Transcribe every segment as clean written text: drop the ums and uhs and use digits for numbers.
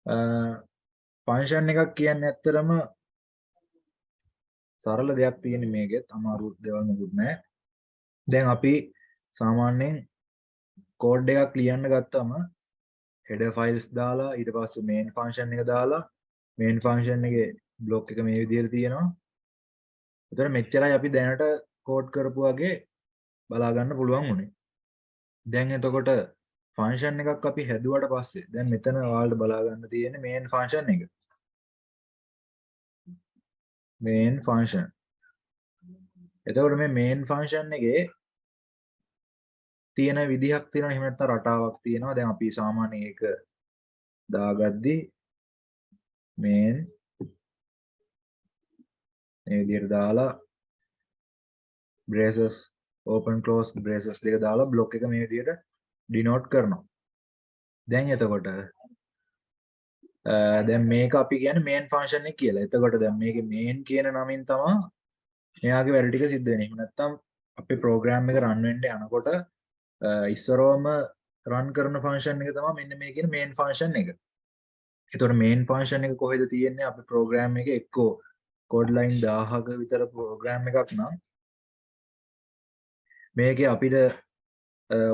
Function එකක් කියන්නේ ඇත්තටම සරල දෙයක් තියෙන මේකෙත් අමාරු දේවල් මොකුත් නැහැ. දැන් අපි සාමාන්‍යයෙන් කෝඩ් එකක් ලියන්න ගත්තම header files දාලා ඊට පස්සේ main function එක දාලා main function එකේ block එක මේ විදිහට තියෙනවා. ඒතර මෙච්චරයි අපි දැනට කෝඩ් කරපු වගේ බලා ගන්න පුළුවන් උනේ. දැන් එතකොට ෆන්ක්ෂන් එකක් අපි හැදුවට පස්සේ දැන් මෙතන ඔයාලට බලා ගන්න තියෙන්නේ main function එක. main function. එතකොට මේ main function එකේ තියෙන විදිහක් තියෙනවා. එහෙම නැත්නම් රටාවක් තියෙනවා. දැන් අපි සාමාන්‍යයෙන් ඒක දාගද්දි main මේ විදිහට දාලා braces open close braces දෙක දාලා block එක මේ විදිහට denote කරනවා. දැන් එතකොට දැන් මේක අපි කියන්නේ main function එක කියලා. එතකොට දැන් මේකේ main කියන නමින් තමයි මෙයාගේ වැඩ ටික සිද්ධ වෙන්නේ. එහෙම නැත්නම් අපේ program එක run වෙන්න යනකොට ඉස්සරවම run කරන function එක තමයි මෙන්න මේ කියන main function එක. එතකොට main function එක කොහෙද තියෙන්නේ? අපේ program එකේ එක්කෝ code line 1000ක විතර program එකක් නම් මේකේ අපිට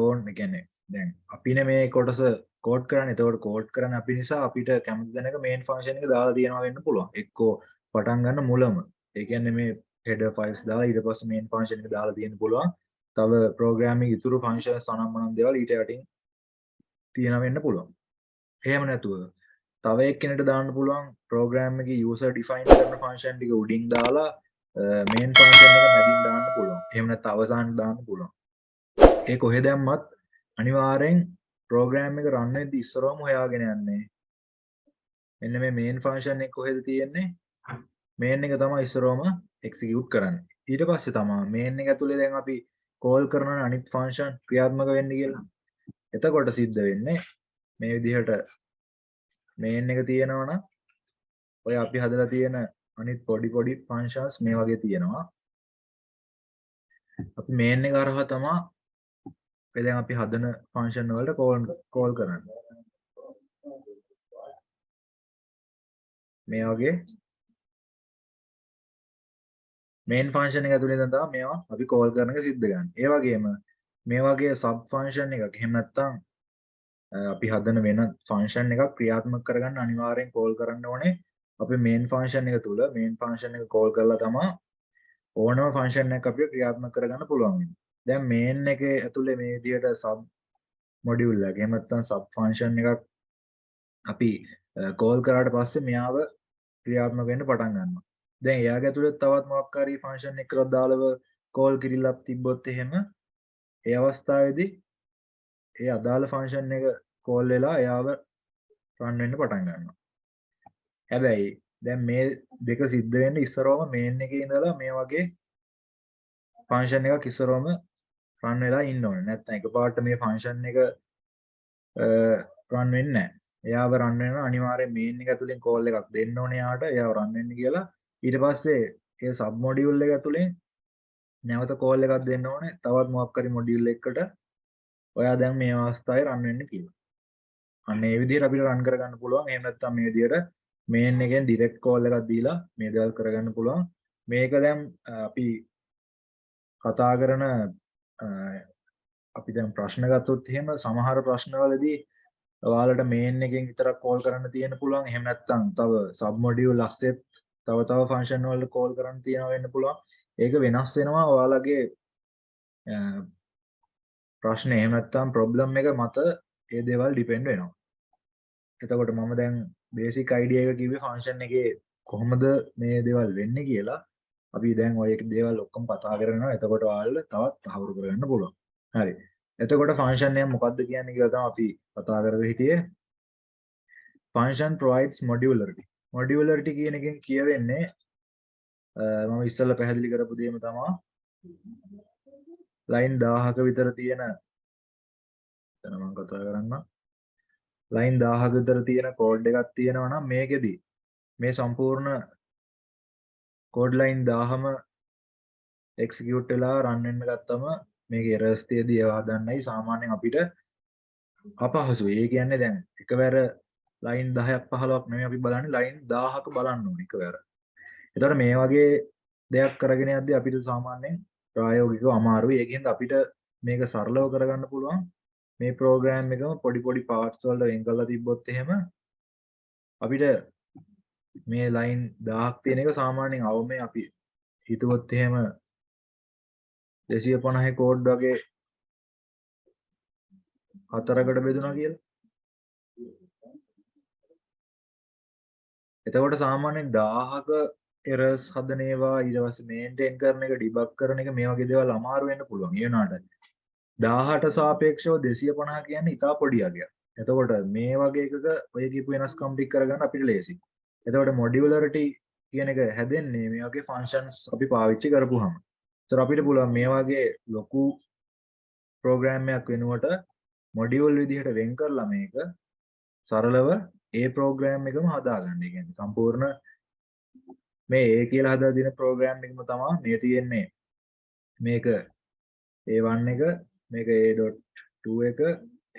ඕන් කියන්නේ දැන් අපිනේ මේ කොටස කෝඩ් කරන්නේ. එතකොට කෝඩ් කරන්නේ අපි නිසා අපිට කැමති දැනක main function එක දාලා තියෙනවා වෙන්න පුළුවන්. එක්කෝ පටන් ගන්න මුලම. ඒ කියන්නේ මේ header files දාලා ඊට පස්සේ main function එක දාලා තියෙන්න පුළුවන්. තව programming ඉතුරු functions අනම්මනම් දේවල් ඊට යටින් තියෙනවා වෙන්න පුළුවන්. එහෙම නැතුව තව එක්කෙනෙක්ට දාන්න පුළුවන් program එකේ user define කරන function ටික උඩින් දාලා main function එක මැදින් දාන්න පුළුවන්. එහෙම නැත්නම් අවසානට දාන්න පුළුවන්. ඒ කොහෙ දැම්මත් අනිවාර්යෙන් program එක run වෙද්දි ඉස්සරවම හොයාගෙන යන්නේ. මෙන්න මේ main function එක කොහෙද තියෙන්නේ? main එක තමයි ඉස්සරවම execute කරන්නේ. ඊට පස්සේ තමයි main එක ඇතුලේ දැන් අපි call කරන අනිත් function ක්‍රියාත්මක වෙන්නේ කියලා. එතකොට සිද්ධ වෙන්නේ මේ විදිහට main එක තියෙනවා නම් ඔය අපි හදලා තියෙන අනිත් පොඩි functions මේ වගේ තියෙනවා. අපි main එක හරහා තමයි දැන් අපි හදන function වලට call කරන්නේ. මේ වගේ main function එක ඇතුලේ ඉඳන් තමයි මේවා අපි call කරන එක සිද්ධ කරන්නේ. ඒ වගේම මේ වගේ sub function එකක් එහෙම නැත්නම් අපි හදන වෙන function එකක් ක්‍රියාත්මක කරගන්න අනිවාර්යෙන් call කරන්න ඕනේ. අපේ main function එක තුල main function එක call කරලා තමයි ඕනම function එකක් අපිට ක්‍රියාත්මක කරගන්න පුළුවන් වෙන්නේ. දැන් main එකේ ඇතුලේ මේ විදිහට sub module එකක් එහෙම නැත්නම් sub function එකක් අපි call කරාට පස්සේ මෙයාව ක්‍රියාත්මක වෙන්න පටන් ගන්නවා. දැන් එයාගේ ඇතුලේ තවත් මොකක් හරි function එකක් දාලව call කිරිල්ලක් තිබ්බොත් එහෙම ඒ අවස්ථාවේදී ඒ අදාළ function එක call වෙලා එයාව run වෙන්න පටන් ගන්නවා. හැබැයි දැන් මේ දෙක සිද්ධ වෙන්න ඉස්සරවම main එකේ ඉඳලා මේ වගේ function එකක් ඉස්සරවම run වෙලා ඉන්න ඕනේ. නැත්නම් එකපාරට මේ function එක run වෙන්නේ නැහැ. එයාව run වෙනවා අනිවාර්යෙන් main එක ඇතුලෙන් call එකක් දෙන්න ඕනේ යාට. එයාව run වෙන්න කියලා. ඊට පස්සේ ඒ sub module එක ඇතුලෙන් නැවත call එකක් දෙන්න ඕනේ. තවත් මොකක් හරි module එකකට ඔයා දැන් මේ අවස්ථාවේ run වෙන්න කියලා. අන්න ඒ විදිහට අපිට run කරගන්න පුළුවන්. එහෙම නැත්නම් මේ විදිහට main එකෙන් direct call එකක් දීලා මේ දේවල් කරගන්න පුළුවන්. මේක දැන් අපි කතා කරන අපි දැන් ප්‍රශ්න ගත්තොත් එහෙම සමහර ප්‍රශ්නවලදී ඔයාලට main එකෙන් විතරක් call කරන්න තියෙන පුළුවන්. එහෙම නැත්නම් තව sub module ASCII තව function වලට call කරන්න තියෙනවා වෙන්න පුළුවන්. ඒක වෙනස් වෙනවා ඔයාලගේ ප්‍රශ්නේ එහෙම නැත්නම් problem එක මත ඒ දේවල් depend වෙනවා. එතකොට මම දැන් basic idea එක කිව්වේ function එකේ කොහොමද මේ දේවල් වෙන්නේ කියලා. අපි දැන් ඔය දේවල් ඔක්කොම කතා කරනවා. එතකොට ඔයාලට තවත් තහවුරු කරගන්න පුළුවන්. හරි. එතකොට function එක මොකක්ද කියන්නේ කියලා තමයි අපි කතා කරගෙන හිටියේ. Function provides modularity. Modularity කියන එකෙන් කියවෙන්නේ මම ඉස්සෙල්ලා පැහැදිලි කරපු දෙයම තමයි line 1000ක විතර තියෙන එතන මම කතා කරන්නම්. line 1000ක විතර තියෙන code එකක් තියෙනවා නම් මේකෙදි මේ සම්පූර්ණ code line 1000ම execute වෙලා run වෙන්න ගත්තම මේකේ errors තියදී ඒවා හදන්නයි සාමාන්‍යයෙන් අපිට අපහසුයි. ඒ කියන්නේ දැන් එකවර ලයින් 10ක් 15ක් නෙමෙයි අපි බලන්නේ ලයින් 1000ක බලන්න ඕනේ එකවර. එතකොට මේ වගේ දෙයක් කරගෙන යද්දී අපිට සාමාන්‍යයෙන් ප්‍රායෝගිකව අමාරුයි. ඒකෙන්ද අපිට මේක සරලව කරගන්න පුළුවන්. මේ ප්‍රෝග්‍රෑම් එකම පොඩි පොඩි පාර්ට්ස් වලට වෙන් කරලා තිබ්බොත් එහෙම අපිට මේ ලයින් 1000ක් තියෙන එක සාමාන්‍යයෙන් අවමේ අපි හිතුවොත් එහෙම 250 කෝඩ් වගේ හතරකට බෙදුණා කියලා. එතකොට සාමාන්‍යයෙන් 1000ක එරර්ස් හදන ඒවා ඊට පස්සේ මේන්ටේන් කරන එක ඩිබග් කරන එක මේ වගේ දේවල් අමාරු වෙන්න පුළුවන්. ඒ වුණාට 1000ට සාපේක්ෂව 250 කියන්නේ ඉතා පොඩි අගයක්. එතකොට මේ වගේ එකක ඔය කියපු වෙනස්කම් ටික කරගන්න අපිට ලේසියි. එතකොට මොඩියුලරිටි කියන එක හැදෙන්නේ මේ වගේ ෆන්ක්ෂන්ස් අපි පාවිච්චි කරපුවාම. ඒතර අපිට පුළුවන් මේ වගේ ලොකු ප්‍රෝග්‍රෑම් එකක් වෙනුවට මොඩියුල් විදිහට වෙන් කරලා මේක සරලව ඒ ප්‍රෝග්‍රෑම් එකම හදාගන්න. ඒ කියන්නේ සම්පූර්ණ මේ A කියලා හදලා තියෙන ප්‍රෝග්‍රෑම් එකම තමයි මේ තියෙන්නේ. මේක A1 එක, මේක A.2 එක,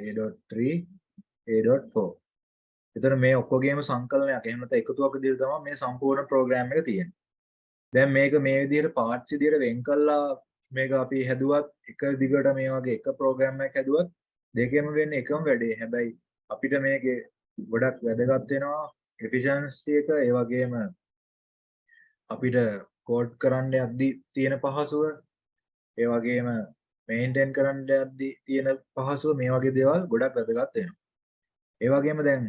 A.3, A.4. එතන මේ ඔක්කොගේම සංකලනයක් එහෙම නැත්නම් එකතුවක් විදිහට තමයි මේ සම්පූර්ණ ප්‍රෝග්‍රෑම් එක තියෙන්නේ. දැන් මේක මේ විදිහට පාර්ට්ස් විදිහට වෙන් කළා මේක අපි හැදුවත් එක දිගට මේ වගේ එක ප්‍රෝග්‍රෑම් එකක් හැදුවත් දෙකෙම වෙන්නේ එකම වැඩේ. හැබැයි අපිට මේකේ ගොඩක් වැදගත් වෙනවා efficiency එක, ඒ වගේම අපිට කෝඩ් කරන්න යද්දී තියෙන පහසුව, ඒ වගේම මේන්ටේන් කරන්න යද්දී තියෙන පහසුව, මේ වගේ දේවල් ගොඩක් වැදගත් වෙනවා. ඒ වගේම දැන්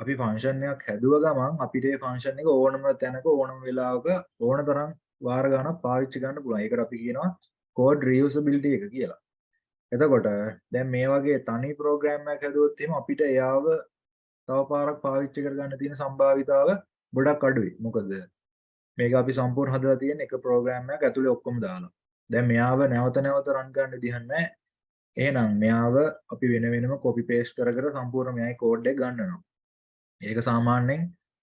අපි ෆන්ක්ෂන් එකක් හැදුව ගමන් අපිට ඒ ෆන්ක්ෂන් එක ඕනම තැනක ඕනම වෙලාවක ඕන තරම් වාර ගණන් පාවිච්චි කරන්න පුළුවන්. ඒකට අපි කියනවා code reusability එක කියලා. එතකොට දැන් මේ වගේ තනි ප්‍රෝග්‍රෑම් එකක් හැදුවොත් එහෙම අපිට එයාව තව පාරක් පාවිච්චි කරගන්න තියෙන සම්භාවිතාව ගොඩක් අඩුයි. මොකද මේක අපි සම්පූර්ණ හදලා තියෙන එක ප්‍රෝග්‍රෑම් එකක් ඇතුලේ ඔක්කොම දාලා. දැන් මෙයාව නැවත නැවත රන් කරන්න විදිහක් නැහැ. එහෙනම් මෙයාව අපි වෙන වෙනම copy paste කර කර සම්පූර්ණ මෙයායි කෝඩ් එක ගන්නවා. ඒක සාමාන්‍යයෙන්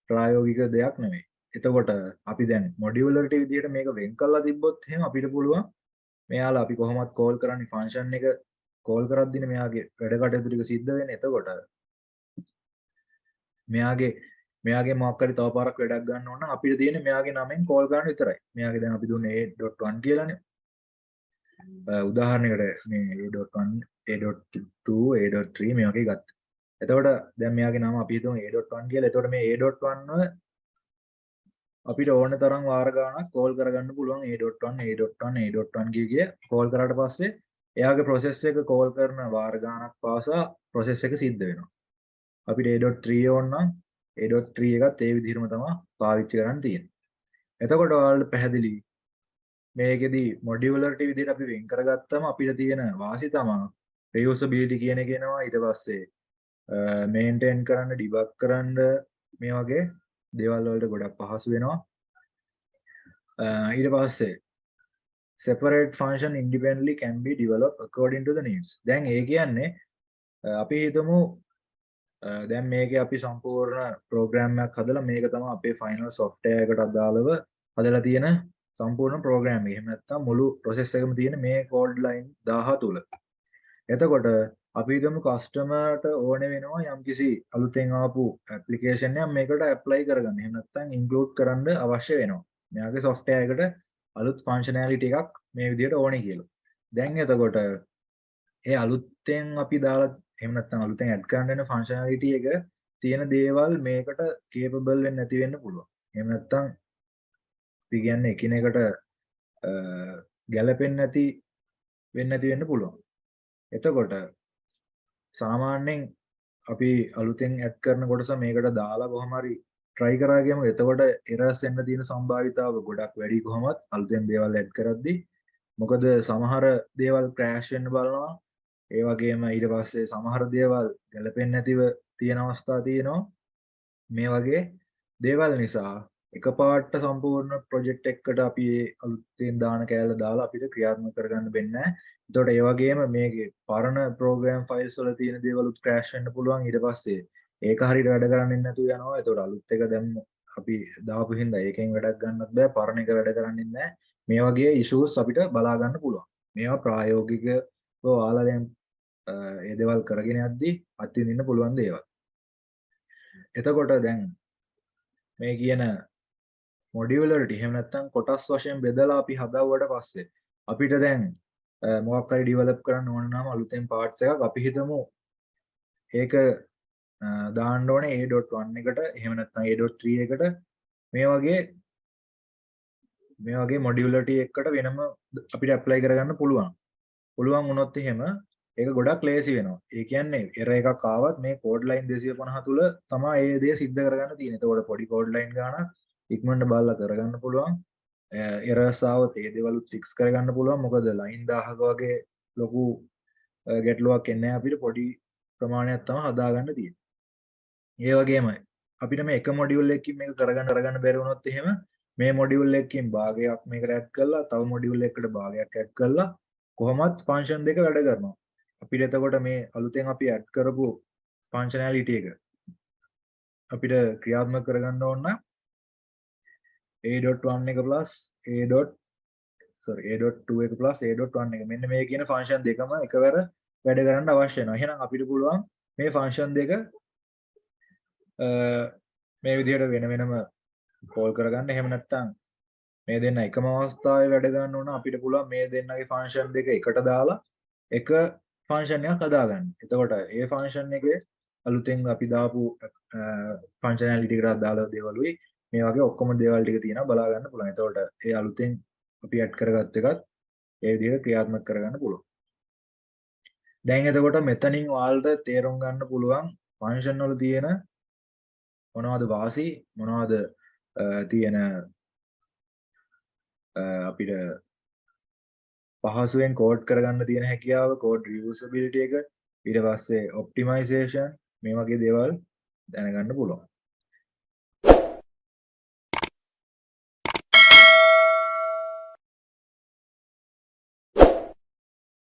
ප්‍රායෝගික දෙයක් නෙමෙයි. එතකොට අපි දැන් මොඩියුලරිටි විදිහට මේක වෙන් කරලා තිබ්බොත් එහෙම අපිට පුළුවන් මෙයාලා අපි කොහොමද කෝල් කරන්නේ ෆන්ක්ෂන් එක කෝල් කරද්දී මෙයාගේ වැඩ කටයුතු ටික සිද්ධ වෙන්නේ. එතකොට මෙයාගේ මොකක් හරි තව පාරක් වැඩක් ගන්න ඕන නම් අපිට තියෙන්නේ මෙයාගේ නමෙන් කෝල් කරන්න විතරයි. මෙයාගේ දැන් අපි දුන්නේ A.1 කියලානේ. උදාහරණයකට මේ A.1, A.2, A.3 මේ වගේ ගත්තා. එතකොට දැන් මෙයාගේ නම අපි හිතමු A.1 කියලා. එතකොට මේ A.1ව අපිට ඕන තරම් වාර ගාණක් කෝල් කරගන්න පුළුවන් A.1 කිය කෝල් කරාට පස්සේ එයාගේ process එක කෝල් කරන වාර ගාණක් පාසා process එක සිද්ධ වෙනවා. අපිට A.3 ඕන නම් A.3 එකත් ඒ විදිහටම තමයි පාවිච්චි කරන්න තියෙන්නේ. එතකොට ඔයාලට පැහැදිලි මේකෙදි මොඩියුලරිටි විදිහට අපි වෙන් කරගත්තම අපිට තියෙන වාසි තමයි reusability කියන එක එනවා. ඊට පස්සේ මේන්ටේන් කරන්න, ඩිබග් කරන්න මේ වගේ දේවල් වලට ගොඩක් පහසු වෙනවා. ඊට පස්සේ separate function independently can be developed according to the needs. දැන් ඒ කියන්නේ අපි හිතමු දැන් මේකේ අපි සම්පූර්ණ ප්‍රෝග්‍රෑම් එකක් හදලා මේක තමයි අපේ ෆයිනල් software එකට අදාළව හදලා තියෙන සම්පූර්ණ ප්‍රෝග්‍රෑම් එක. එහෙම නැත්නම් මුළු process එකම තියෙන මේ code line 1000 තුල. එතකොට අපි හිතමු කස්ටමර්ට ඕනේ වෙනවා යම්කිසි අලුතෙන් ආපු ඇප්ලිකේෂන් එකක් මේකට ඇප්ලයි කරගන්න. එහෙම නැත්නම් ඉන්ක්ලූඩ් කරන්න අවශ්‍ය වෙනවා. මෙයාගේ software එකට අලුත් functionality එකක් මේ විදිහට ඕනේ කියලා. දැන් එතකොට ඒ අලුතෙන් අපි දාලා එහෙම නැත්නම් අලුතෙන් ඇඩ් කරන්න වෙන functionality එක තියෙන දේවල් මේකට capable වෙන්නේ නැති වෙන්න පුළුවන්. එහෙම නැත්නම් අපි කියන්නේ එකිනෙකට ගැලපෙන්නේ නැති වෙන්න පුළුවන්. එතකොට සාමාන්‍යයෙන් අපි අලුතෙන් ඇඩ් කරන කොටස මේකට දාලා කොහොම හරි try කරා ගියම එතකොට errors එන්න තියෙන සම්භාවිතාව ගොඩක් වැඩි කොහොමත් අලුතෙන් දේවල් ඇඩ් කරද්දී. මොකද සමහර දේවල් crash වෙන්න බලනවා. ඒ වගේම ඊට පස්සේ සමහර දේවල් ගැලපෙන්නේ නැතිව තියෙන අවස්ථා තියෙනවා. මේ වගේ දේවල් නිසා එකපාරට සම්පූර්ණ ප්‍රොජෙක්ට් එකකට අපි අලුතෙන් දාන කෑල්ල දාලා අපිට ක්‍රියාත්මක කරගන්න වෙන්නේ නැහැ. එතකොට ඒ වගේම මේකේ පරණ ප්‍රෝග්‍රෑම් ෆයිල්ස් වල තියෙන දේවලුත් ක්‍රෑෂ් වෙන්න පුළුවන්. ඊට පස්සේ ඒක හරියට වැඩ කරන්නේ නැතුව යනවා. එතකොට අලුත් එක දැන් අපි දාපු හින්දා ඒකෙන් වැඩක් ගන්නත් බෑ. පරණ එක වැඩ කරන්නේ නැහැ. මේ වගේ ඉෂුස් අපිට බලා ගන්න පුළුවන්. මේවා ප්‍රායෝගිකව ඔයාලා දැන් ඒ දේවල් කරගෙන යද්දී අත්විඳින්න පුළුවන් දේවල්. එතකොට දැන් මේ කියන මොඩියුලරිටි එහෙම නැත්නම් කොටස් වශයෙන් බෙදලා අපි හදවුවට පස්සේ අපිට දැන් මොකක් හරි ඩිවෙලොප් කරන්න ඕන නම් අලුතෙන් පාර්ට්ස් එකක් අපි හිතමු ඒක දාන්න ඕනේ A.1 එකට එහෙම නැත්නම් A.3 එකට මේ වගේ මොඩියුලරිටි එකකට වෙනම අපිට ඇප්ලයි කරගන්න පුළුවන්. පුළුවන් වුණොත් එහෙම ඒක ගොඩක් ලේසි වෙනවා. ඒ කියන්නේ එරර් එකක් ආවත් මේ කෝඩ් ලයින් 250 තුල තමයි ඒ දේ සිද්ධ කරගන්න තියෙන්නේ. ඒතකොට පොඩි කෝඩ් ලයින් ගානක් ඉක්මනට බලලා කරගන්න පුළුවන්. එරර්ස් ආවොත් ඒ දේවලුත් ෆික්ස් කරගන්න පුළුවන්. මොකද ලයින් 1000ක වගේ ලොකු ගැටලුවක් එන්නේ අපිට පොඩි ප්‍රමාණයක් තමයි හදාගන්න තියෙන්නේ. ඒ වගේමයි අපිට මේ එක මොඩියුල් එකකින් මේක කරගන්න බැරි වුණොත් එහෙම මේ මොඩියුල් එකකින් භාගයක් මේකට ඇඩ් කරලා තව මොඩියුල් එකකට භාගයක් ඇඩ් කරලා කොහොමත් ෆන්ක්ෂන් දෙක වැඩ කරනවා. අපිට එතකොට මේ අලුතෙන් අපි ඇඩ් කරපු ෆන්ක්ෂනැලිටි එක අපිට ක්‍රියාත්මක කරගන්න ඕන නම් A.1 එක plus A.2 එක plus A.1 එක මෙන්න මේ කියන ෆන්ක්ෂන් දෙකම එකවර වැඩ කරන්න අවශ්‍ය වෙනවා. එහෙනම් අපිට පුළුවන් මේ ෆන්ක්ෂන් දෙක මේ විදිහට වෙන වෙනම කෝල් කරගන්න. එහෙම නැත්නම් මේ දෙන්න එකම අවස්ථාවේ වැඩ ගන්න ඕන අපිට පුළුවන් මේ දෙන්නගේ ෆන්ක්ෂන් දෙක එකට දාලා එක ෆන්ක්ෂන් එකක් හදාගන්න. එතකොට ඒ ෆන්ක්ෂන් එකේ අලුතෙන් අපි දාපු ෆන්ක්ෂනැලිටි එකකට දාලා දේවලුයි මේ වගේ ඔක්කොම දේවල් ටික තියෙනවා බලා ගන්න පුළුවන්. එතකොට ඒ අලුතෙන් අපි ඇඩ් කරගත්ත එකත් ඒ විදිහට ක්‍රියාත්මක කරගන්න පුළුවන්. දැන් එතකොට මෙතනින් ඔයාලට තේරුම් ගන්න පුළුවන් ෆන්ක්ෂන් වල තියෙන මොනවද වාසි මොනවද තියෙන අපිට පහසුවෙන් කෝඩ් කරගන්න තියෙන හැකියාව කෝඩ් රියුසබිලිටි එක ඊට පස්සේ ඔප්ටිමයිසේෂන් මේ වගේ දේවල් දැනගන්න පුළුවන්.